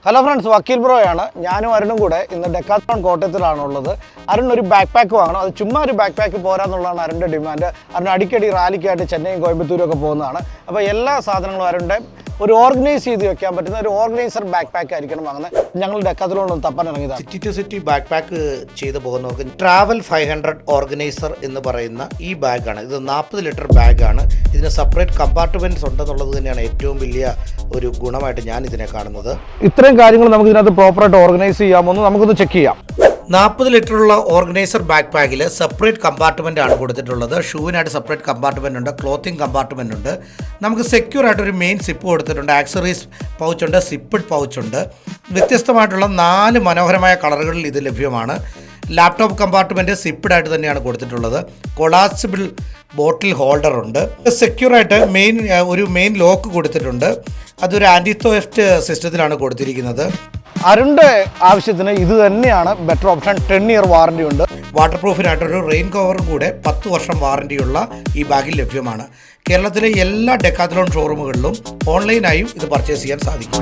Hello friends, വക്കീൽ ബ്രോയാണ്. ഞാനും അരുണും കൂടെ ഇന്ന് ഡെക്കാത്ലോൺ കോട്ടയത്തിലാണുള്ളത്. അരുൺ ഒരു ബാക്ക് പാക്ക് വാങ്ങണം. അത് ചുമ്മാ ഒരു ബാക്ക് പാക്ക് പോരാന്നുള്ളതാണ് അരുണിൻ്റെ ഡിമാൻഡ്. അരുൺ അടിക്കടി റാലിക്കായിട്ട് ചെന്നൈയും കോയമ്പത്തൂരും ഒക്കെ പോകുന്നതാണ്. അപ്പോൾ എല്ലാ സാധനങ്ങളും അരുണിൻ്റെ ഒരു ഓർഗനൈസ് ചെയ്ത് വെക്കാൻ പറ്റുന്ന ഒരു ഓർഗനൈസർ ബാക്ക് പാക്ക് ആയിരിക്കണം വാങ്ങുന്നത്. ഞങ്ങൾ ഡെക്കാത്ലോൺ തപ്പാൻ ഇറങ്ങിയതാണ്. City to city backpack ചെയ്ത് പോകുന്നവർക്ക് ട്രാവൽ 500 ഓർഗനൈസർ എന്ന് പറയുന്ന ഈ ബാഗാണ്. ഇത് 40 ലിറ്റർ ബാഗാണ്. ഇതിന് സെപ്പറേറ്റ് കമ്പാർട്ട്മെൻറ്റ്സ് ഉണ്ടെന്നുള്ളത് തന്നെയാണ് ഏറ്റവും വലിയ ഒരു ഗുണമായിട്ട് ഞാൻ ഇതിനെ കാണുന്നത്. ഇത്രയും കാര്യങ്ങൾ നമുക്ക് ഇതിനകത്ത് പ്രോപ്പറായിട്ട് ഓർഗനൈസ് ചെയ്യാമെന്ന് നമുക്കൊന്ന് ചെക്ക് ചെയ്യാം. 40 ലിറ്ററുള്ള ഓർഗനൈസർ ബാക്ക് പാക്കിൽ സെപ്പറേറ്റ് കമ്പാർട്ട്മെൻ്റ് ആണ് കൊടുത്തിട്ടുള്ളത്. ഷൂവിനായിട്ട് സെപ്പറേറ്റ് കമ്പാർട്ട്മെൻ്റ് ഉണ്ട്, ക്ലോത്തിങ് കമ്പാർട്ട്മെൻ്റ് ഉണ്ട്. നമുക്ക് സെക്യൂർ ആയിട്ടൊരു മെയിൻ സിപ്പ് കൊടുത്തിട്ടുണ്ട്, ആക്സറീസ് പൗച്ചുണ്ട്, സിപ്പിഡ് പൗച്ചുണ്ട്. വ്യത്യസ്തമായിട്ടുള്ള 4 മനോഹരമായ കളറുകളിൽ ഇത് ലഭ്യമാണ്. ലാപ്ടോപ്പ് കമ്പാർട്ട്മെൻറ്റ് സിപ്പിഡായിട്ട് തന്നെയാണ് കൊടുത്തിട്ടുള്ളത്. കൊളാപ്സിബിൾ ബോട്ടിൽ ഹോൾഡർ ഉണ്ട്. സെക്യൂറായിട്ട് ഒരു മെയിൻ ലോക്ക് കൊടുത്തിട്ടുണ്ട്. അതൊരു ആൻറ്റി തോഫ്റ്റ് സിസ്റ്റത്തിലാണ് കൊടുത്തിരിക്കുന്നത്. അരുണിൻ്റെ ആവശ്യത്തിന് ഇത് തന്നെയാണ് ബെറ്റർ ഓപ്ഷൻ. 10 ഇയർ വാറണ്ടി ഉണ്ട്. വാട്ടർ പ്രൂഫിനായിട്ടൊരു റെയിൻ കവറും കൂടെ 10 വർഷം വാറണ്ടിയുള്ള ഈ ബാഗിൽ ലഭ്യമാണ്. കേരളത്തിലെ എല്ലാ ഡെക്കാത്ലോൺ ഷോറൂമുകളിലും ഓൺലൈനായും ഇത് പർച്ചേസ് ചെയ്യാൻ സാധിക്കും.